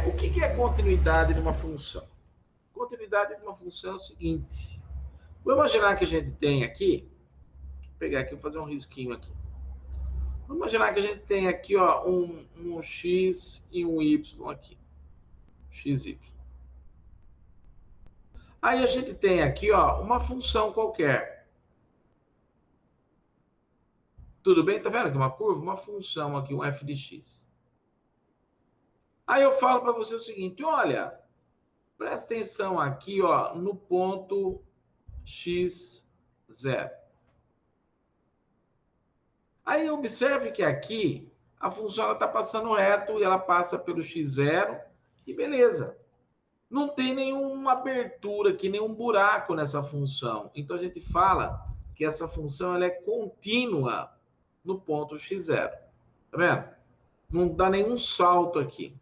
O que é continuidade de uma função? Continuidade de uma função é o seguinte. Vamos imaginar que a gente tem aqui, vou pegar aqui, vou fazer um risquinho aqui. Vamos imaginar que a gente tem aqui, ó, um x e um y aqui. X, y. Aí a gente tem aqui, ó, uma função qualquer. Tudo bem? Tá vendo aqui uma curva? Uma função aqui, um f de x. Aí eu falo para você o seguinte, olha, presta atenção aqui, ó, no ponto x0. Aí observe que aqui a função está passando reto e ela passa pelo x0 e beleza. Não tem nenhuma abertura aqui, nenhum buraco nessa função. Então a gente fala que essa função ela é contínua no ponto x0. Tá vendo? Não dá nenhum salto aqui.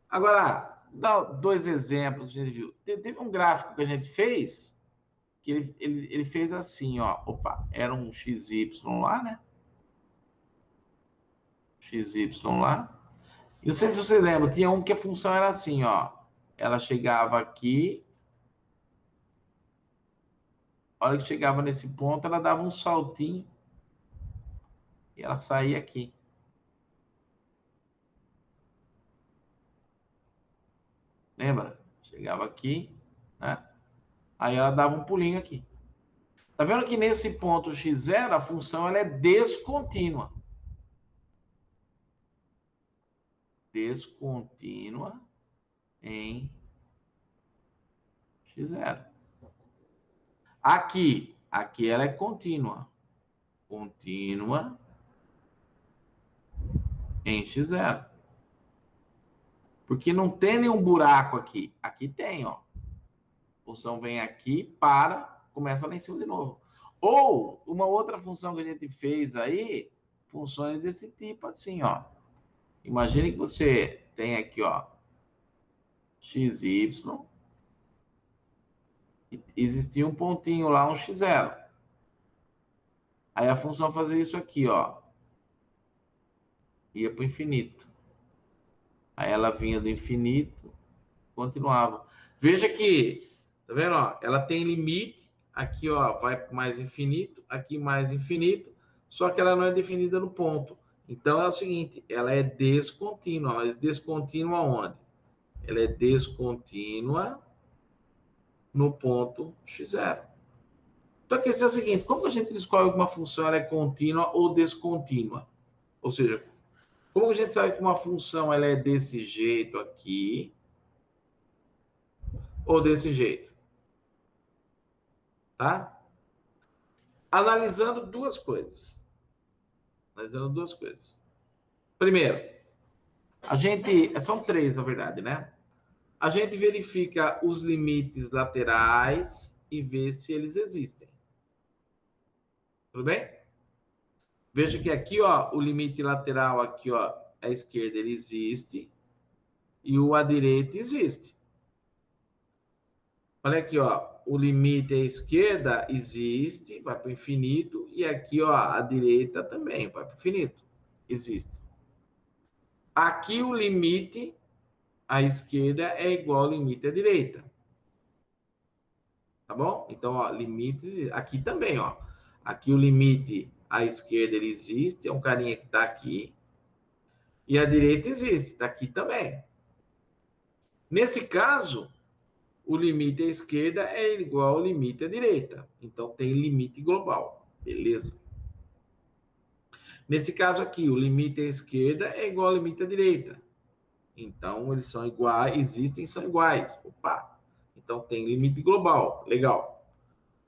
Agora, dá dois exemplos que a gente viu. Teve um gráfico que a gente fez que ele fez assim, ó. Opa, era um XY lá, né? XY lá. E não sei se você lembra, tinha um que a função era assim, ó. Ela chegava aqui. A hora que chegava nesse ponto, ela dava um saltinho. E ela saía aqui. Lembra? Chegava aqui, né? Aí ela dava um pulinho aqui. Tá vendo que nesse ponto x0, a função ela é descontínua. Descontínua em x0. Aqui ela é contínua. Contínua em x0. Porque não tem nenhum buraco aqui. Aqui tem, ó. A função vem aqui, para, começa lá em cima de novo. Ou, uma outra função que a gente fez aí, funções desse tipo assim, ó. Imagine que você tem aqui, ó, xy, e existia um pontinho lá, um x0. Aí a função fazia isso aqui, ó. Ia para o infinito. Aí ela vinha do infinito, continuava. Veja que, tá vendo, ó? Ela tem limite, aqui, ó, vai mais infinito, aqui mais infinito, só que ela não é definida no ponto. Então é o seguinte, ela é descontínua, mas descontínua onde? Ela é descontínua no ponto x0. Então a questão é a seguinte, como a gente descobre que uma função ela é contínua ou descontínua? Ou seja, como a gente sabe que uma função ela é desse jeito aqui ou desse jeito? Tá? Analisando duas coisas. Primeiro, são três, na verdade, né? A gente verifica os limites laterais e vê se eles existem. Tudo bem? Veja que aqui, ó, o limite lateral aqui, ó, à esquerda ele existe e o à direita existe. Olha aqui, ó, o limite à esquerda existe, vai para o infinito, e aqui, ó, à direita também vai para o infinito, existe. Aqui o limite à esquerda é igual ao limite à direita. Tá bom? Então, ó, limites, aqui também, ó. Aqui o limite à esquerda ele existe, é um carinha que está aqui. E à direita existe, está aqui também. Nesse caso, o limite à esquerda é igual ao limite à direita. Então, tem limite global. Beleza? Nesse caso aqui, o limite à esquerda é igual ao limite à direita. Então, eles são iguais, existem, são iguais. Opa! Então, tem limite global. Legal.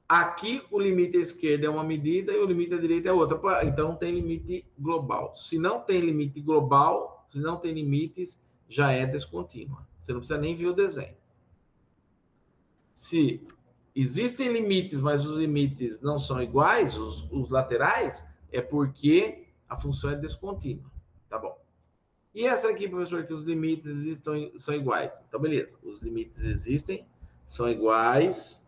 Aqui, o limite à esquerda é uma medida e o limite à direita é outra. Então, não tem limite global. Se não tem limite global, se não tem limites, já é descontínua. Você não precisa nem ver o desenho. Se existem limites, mas os limites não são iguais, os laterais, é porque a função é descontínua. Tá bom. E essa aqui, professor, que os limites existem, são iguais. Então, beleza. Os limites existem, são iguais.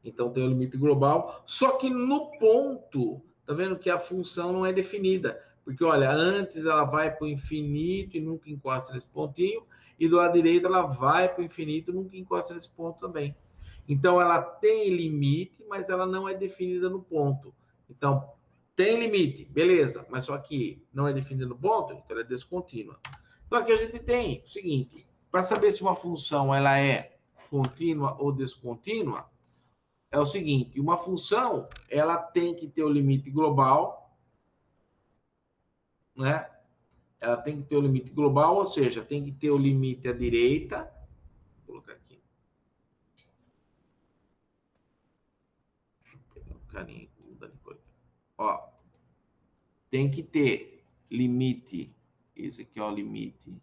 Então, tem o limite global. Só que no ponto, tá vendo que a função não é definida. Porque, olha, antes ela vai para o infinito e nunca encosta nesse pontinho, e do lado direito ela vai para o infinito e nunca encosta nesse ponto também. Então, ela tem limite, mas ela não é definida no ponto. Então, tem limite, beleza, mas só que não é definida no ponto, então ela é descontínua. Então, aqui a gente tem o seguinte, para saber se uma função ela é contínua ou descontínua, é o seguinte, uma função ela tem que ter o limite global, né? Ela tem que ter o limite global, ou seja, tem que ter o limite à direita. Vou colocar aqui. Carinho, ó, tem que ter limite. Esse aqui é o limite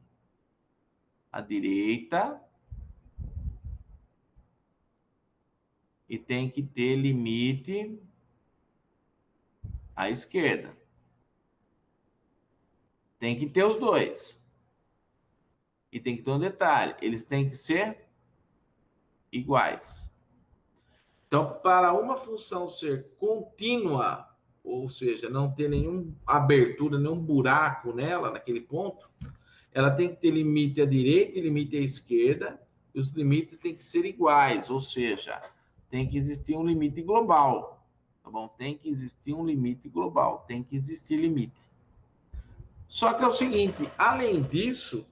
à direita. E tem que ter limite à esquerda. Tem que ter os dois. E tem que ter um detalhe: eles têm que ser iguais. Então, para uma função ser contínua, ou seja, não ter nenhuma abertura, nenhum buraco nela, naquele ponto, ela tem que ter limite à direita e limite à esquerda, e os limites têm que ser iguais, ou seja, tem que existir um limite global, tá bom? Tem que existir um limite global, tem que existir limite. Só que é o seguinte, além disso,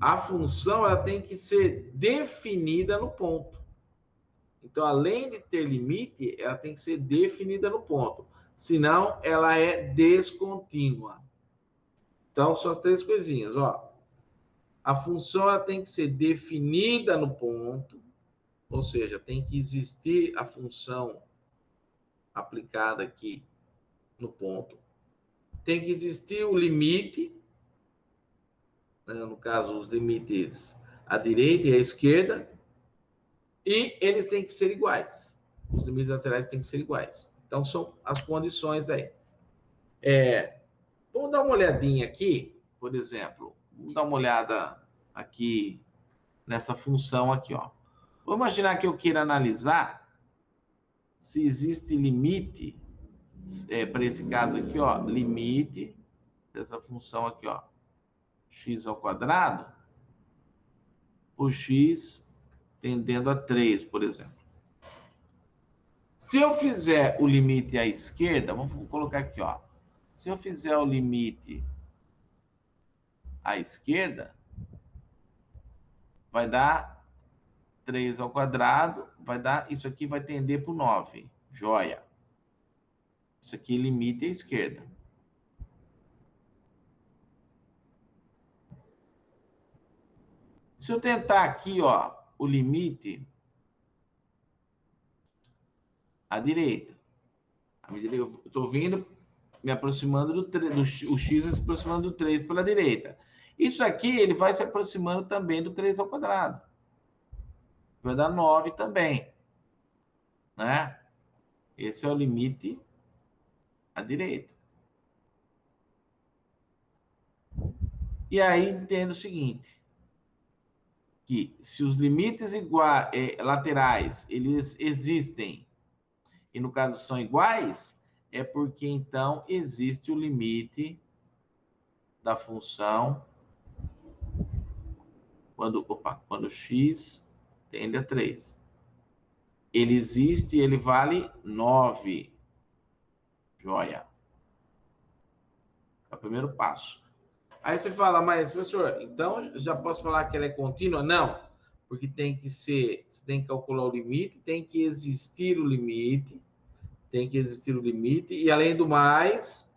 a função ela tem que ser definida no ponto. Então, além de ter limite, ela tem que ser definida no ponto. Senão, ela é descontínua. Então, são as três coisinhas, ó. A função ela tem que ser definida no ponto, ou seja, tem que existir a função aplicada aqui no ponto. Tem que existir o limite, né, no caso, os limites à direita e à esquerda, e eles têm que ser iguais. Os limites laterais têm que ser iguais. Então, são as condições aí. Vamos dar uma olhadinha aqui, por exemplo. Vamos dar uma olhada aqui nessa função aqui, ó. Vou imaginar que eu queira analisar se existe limite, para esse caso aqui, ó, limite dessa função aqui, ó, x ao quadrado, por x tendendo a 3, por exemplo. Se eu fizer o limite à esquerda, vamos colocar aqui, ó. Se eu fizer o limite à esquerda, vai dar 3 ao quadrado, vai dar, isso aqui vai tender para o 9. Joia. Isso aqui limite à esquerda. Se eu tentar aqui, ó, o limite à direita. À medida que eu estou vindo, me aproximando o x vai se aproximando do 3 pela direita. Isso aqui, ele vai se aproximando também do 3 ao quadrado. Vai dar 9 também. Né? Esse é o limite à direita. E aí, entendo o seguinte, que se os limites laterais, eles existem, e no caso são iguais, é porque então existe o limite da função quando x tende a 3. Ele existe e ele vale 9. Joia. É o primeiro passo. Aí você fala, mas professor, então já posso falar que ela é contínua? Não, porque tem que ser, você tem que calcular o limite, tem que existir o limite, e além do mais,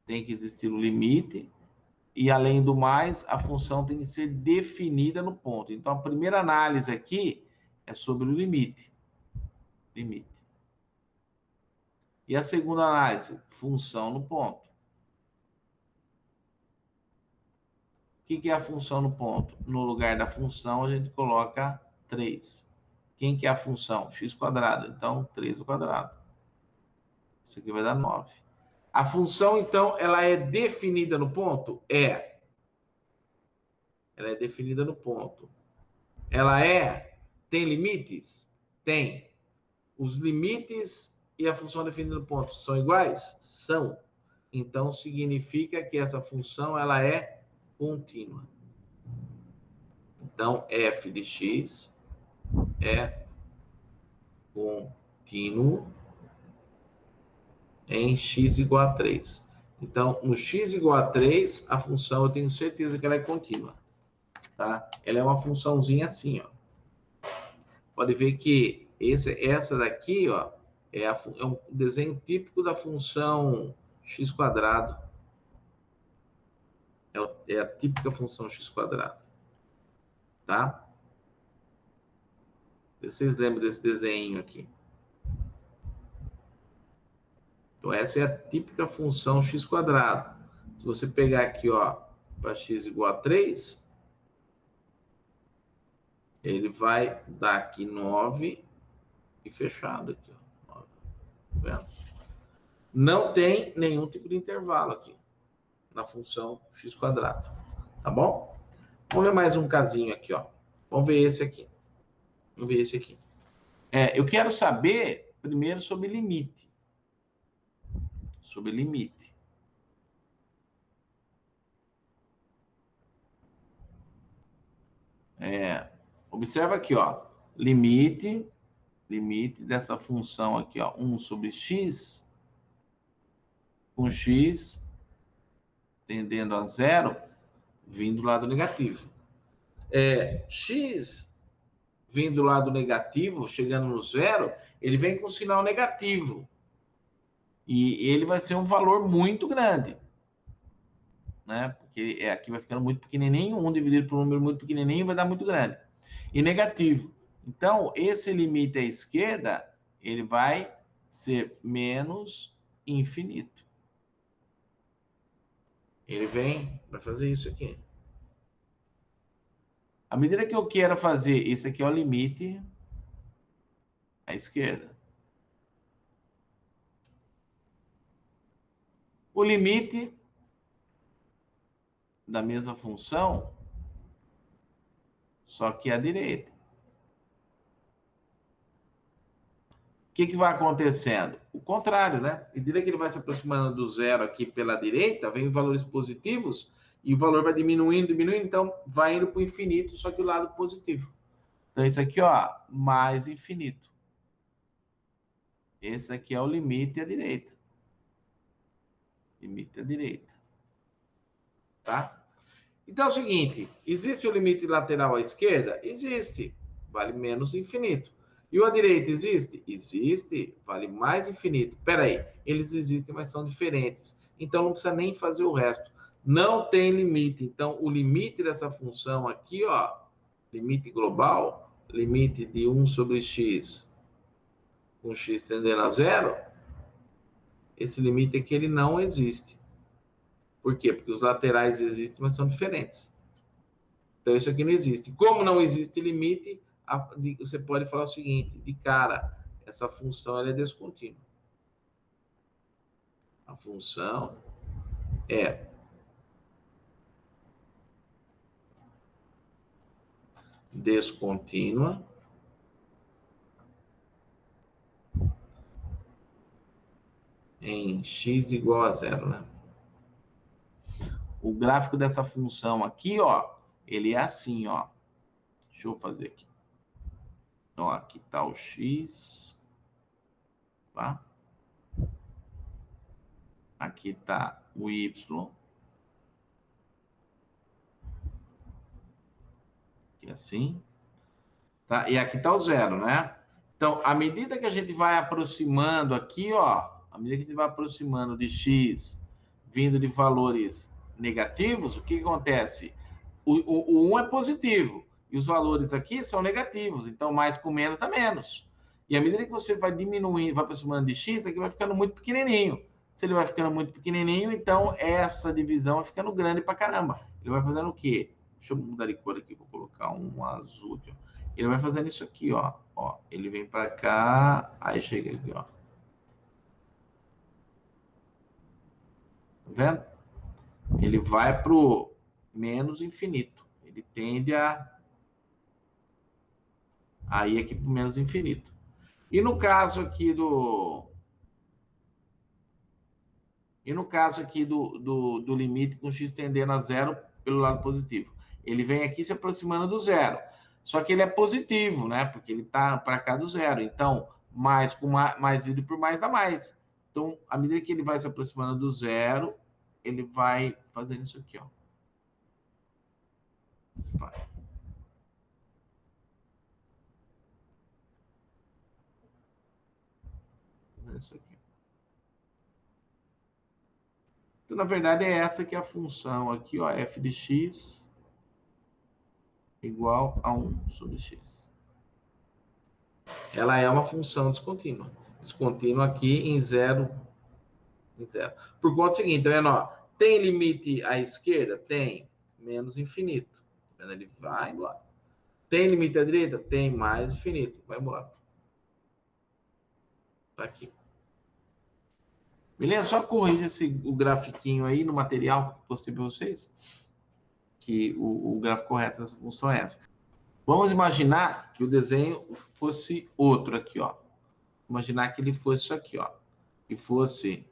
tem que existir o limite, e além do mais, a função tem que ser definida no ponto. Então, a primeira análise aqui é sobre o limite. E a segunda análise, função no ponto. O que é a função no ponto? No lugar da função, a gente coloca 3. Quem que é a função? X quadrado. Então, 3 ao quadrado. Isso aqui vai dar 9. A função, então, ela é definida no ponto? É. Ela é definida no ponto. Ela tem limites? tem os limites e a função definida no ponto são iguais? São. Então, significa que essa função ela é contínua. Então, f de x é contínuo em x igual a 3. Então, no x igual a 3, a função eu tenho certeza que ela é contínua. Tá? Ela é uma funçãozinha assim, ó. Pode ver que essa daqui, ó, é um desenho típico da função x². É a típica função x². Tá? Vocês lembram desse desenho aqui? Então, essa é a típica função x². Se você pegar aqui, ó, para x igual a 3, ele vai dar aqui 9 e fechado aqui, ó. 9, tá vendo? Não tem nenhum tipo de intervalo aqui na função x². Tá bom? Vamos ver mais um casinho aqui, ó. Vamos ver esse aqui. Vamos ver esse aqui. Eu quero saber primeiro sobre limite. Sobre limite. Observa aqui, ó. Limite dessa função aqui, ó. 1 sobre x, com x tendendo a 0, vindo do lado negativo. X vindo do lado negativo, chegando no 0, ele vem com sinal negativo. E ele vai ser um valor muito grande. Né? Porque aqui vai ficando muito pequenininho, 1 dividido por um número muito pequenininho vai dar muito grande. E negativo. Então, esse limite à esquerda, ele vai ser menos infinito. Ele vai fazer isso aqui. À medida que eu quero fazer, esse aqui é o limite à esquerda. O limite da mesma função, só que à direita. O que vai acontecendo? O contrário, né? À medida que ele vai se aproximando do 0 aqui pela direita, vem valores positivos e o valor vai diminuindo, então vai indo para o infinito, só que o lado positivo. Então, esse aqui, ó, mais infinito. Esse aqui é o limite à direita. Limite à direita. Tá? Então é o seguinte, existe o limite lateral à esquerda? Existe. Vale menos infinito. E o à direita existe? Existe. Vale mais infinito. Espera aí, eles existem, mas são diferentes. Então não precisa nem fazer o resto. Não tem limite. Então o limite dessa função aqui, ó, limite global, limite de 1 sobre x com x tendendo a 0, esse limite aqui ele não existe. Por quê? Porque os laterais existem, mas são diferentes. Então, isso aqui não existe. Como não existe limite, você pode falar o seguinte, de cara, essa função ela é descontínua. A função é descontínua em x igual a 0, né? O gráfico dessa função aqui, ó, ele é assim, ó. Deixa eu fazer aqui. Então, aqui está o x, tá? Aqui está o y. Aqui assim. Tá? E aqui está o 0, né? Então, à medida que a gente vai aproximando aqui, ó, à medida que a gente vai aproximando de x, vindo de valores negativos, o que acontece? O 1 é positivo, e os valores aqui são negativos, então mais com menos dá menos. E à medida que você vai diminuindo, vai aproximando de x, aqui vai ficando muito pequenininho. Se ele vai ficando muito pequenininho, então essa divisão vai ficando grande pra caramba. Ele vai fazendo o quê? Deixa eu mudar de cor aqui, vou colocar um azul aqui, ó. Ele vai fazendo isso aqui, ó. Ele vem para cá, aí chega aqui, ó. Tá vendo? Ele vai pro menos infinito. Ele tende a Aí aqui para menos infinito. E no caso aqui do limite com x tendendo a zero pelo lado positivo. Ele vem aqui se aproximando do zero. Só que ele é positivo, né? Porque ele está para cá do zero. Então, mais com mais dividido por mais dá mais. Então, à medida que ele vai se aproximando do zero, ele vai fazendo isso aqui, ó. Vai. Fazendo isso aqui. Então, na verdade, é essa que é a função aqui, ó, f de x igual a 1 sobre x. Ela é uma função descontínua. Descontínua aqui em zero. Por conta do seguinte, tá vendo? Ó, tem limite à esquerda? Tem. Menos infinito. Tá vendo? Ele vai embora. Tem limite à direita? Tem mais infinito. Vai embora. Tá aqui. Beleza? Só corrija o grafiquinho aí no material que postei para vocês. Que o gráfico correto dessa função é essa. Vamos imaginar que o desenho fosse outro aqui, ó. Imaginar que ele fosse isso aqui, ó. Que fosse,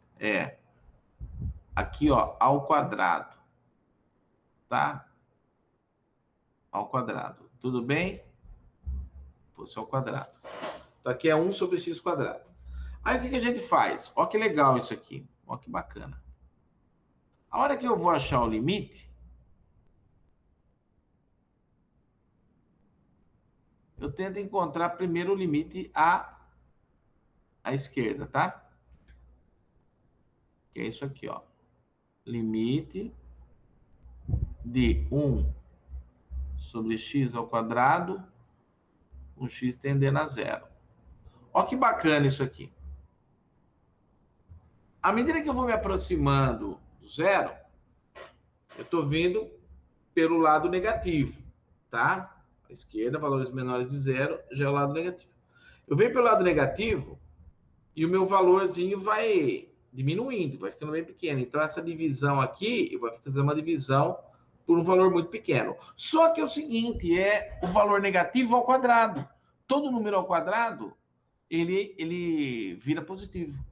aqui, ó, ao quadrado. Tá? Ao quadrado. Tudo bem? Fosse ao quadrado. Então, aqui é 1 sobre x quadrado. Aí, o que a gente faz? Ó que legal isso aqui. Ó que bacana. A hora que eu vou achar o limite, eu tento encontrar primeiro o limite à esquerda, tá? Que é isso aqui, ó. Limite de 1 sobre x ao quadrado, com x tendendo a zero. Ó que bacana isso aqui. À medida que eu vou me aproximando do zero, eu estou vindo pelo lado negativo, tá? À esquerda, valores menores de zero, já é o lado negativo. Eu venho pelo lado negativo e o meu valorzinho vai diminuindo, vai ficando bem pequeno. Então, essa divisão aqui, eu vou fazer uma divisão por um valor muito pequeno. Só que é o seguinte, é o valor negativo ao quadrado. Todo número ao quadrado, ele vira positivo.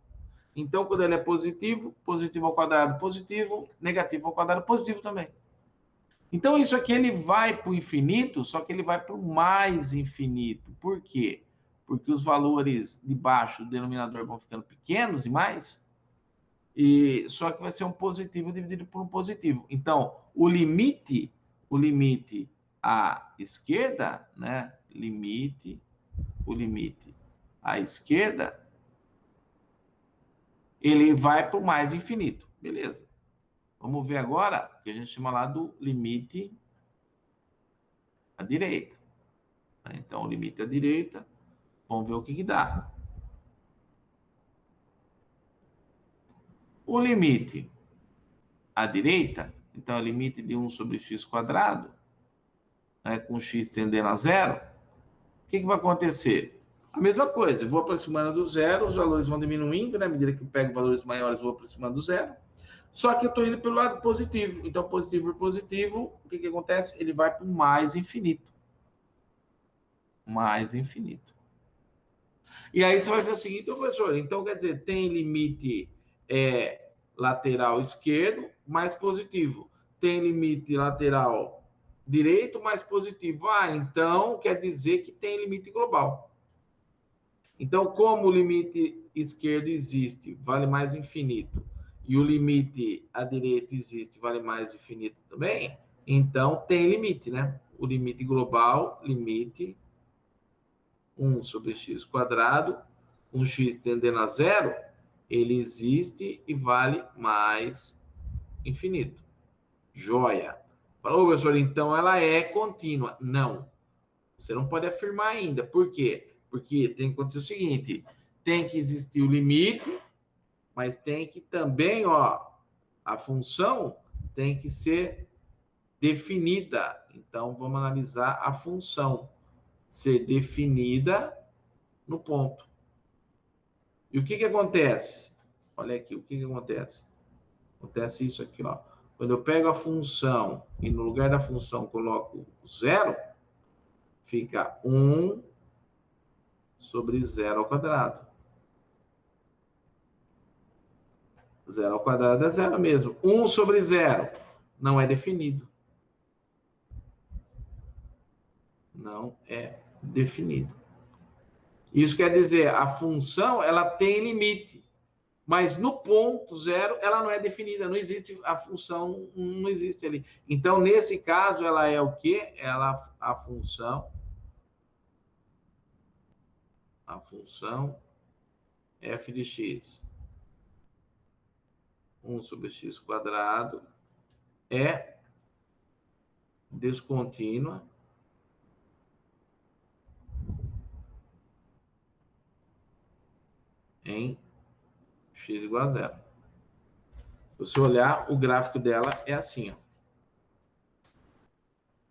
Então, quando ele é positivo, positivo ao quadrado, positivo, negativo ao quadrado, positivo também. Então, isso aqui ele vai para o infinito, só que ele vai para o mais infinito. Por quê? Porque os valores de baixo do denominador vão ficando pequenos demais, e só que vai ser um positivo dividido por um positivo. Então, o limite à esquerda, né? O limite à esquerda, ele vai para o mais infinito. Beleza. Vamos ver agora o que a gente chama lá do limite à direita. Então, o limite à direita, vamos ver o que dá. O limite à direita, então, é o limite de 1 sobre x quadrado, né, com x tendendo a zero, o que vai acontecer? A mesma coisa, eu vou aproximando do zero, os valores vão diminuindo, né? À medida que eu pego valores maiores, vou aproximando do zero. Só que eu estou indo pelo lado positivo. Então, positivo por positivo, o que acontece? Ele vai para o mais infinito. Mais infinito. E aí você vai ver o seguinte, professor, então quer dizer, tem limite lateral esquerdo mais positivo. Tem limite lateral direito mais positivo. Ah, então quer dizer que tem limite global. Então, como o limite esquerdo existe, vale mais infinito, e o limite à direita existe, vale mais infinito também, então tem limite, né? O limite global, limite 1 sobre x quadrado, com x tendendo a zero, ele existe e vale mais infinito. Joia. Falou, professor, então ela é contínua. Não. Você não pode afirmar ainda. Por quê? Porque tem que acontecer o seguinte, tem que existir o limite, mas tem que também, ó, a função tem que ser definida. Então, vamos analisar a função ser definida no ponto. E o que acontece? Olha aqui, o que acontece? Acontece isso aqui, ó. Quando eu pego a função e no lugar da função coloco zero, fica 1 sobre zero ao quadrado. Zero ao quadrado é zero mesmo. 1 sobre zero não é definido. Não é definido. Isso quer dizer, a função ela tem limite, mas no ponto zero ela não é definida, não existe a função, não existe ali. Então, nesse caso, ela é o quê? A função f de x, 1 sobre x quadrado, é descontínua em x igual a zero. Se você olhar, o gráfico dela é assim, ó.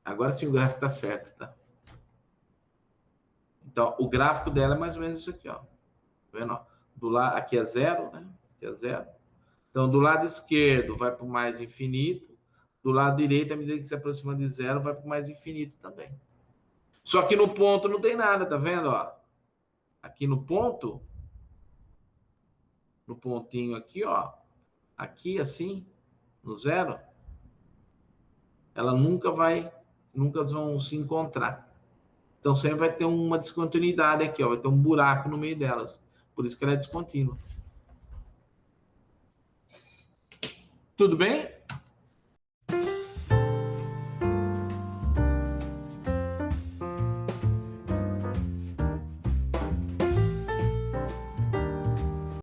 Agora sim o gráfico está certo, tá? Então, o gráfico dela é mais ou menos isso aqui, ó. Tá vendo? Ó? Do lado, aqui é zero, né? Aqui é zero. Então, do lado esquerdo vai para o mais infinito. Do lado direito, à medida que se aproxima de zero, vai para o mais infinito também. Só que no ponto não tem nada, tá vendo? Ó? Aqui no ponto, no pontinho aqui, ó. Aqui, assim, no zero, ela nunca vão se encontrar. Então, sempre vai ter uma descontinuidade aqui, ó. Vai ter um buraco no meio delas. Por isso que ela é descontínua. Tudo bem?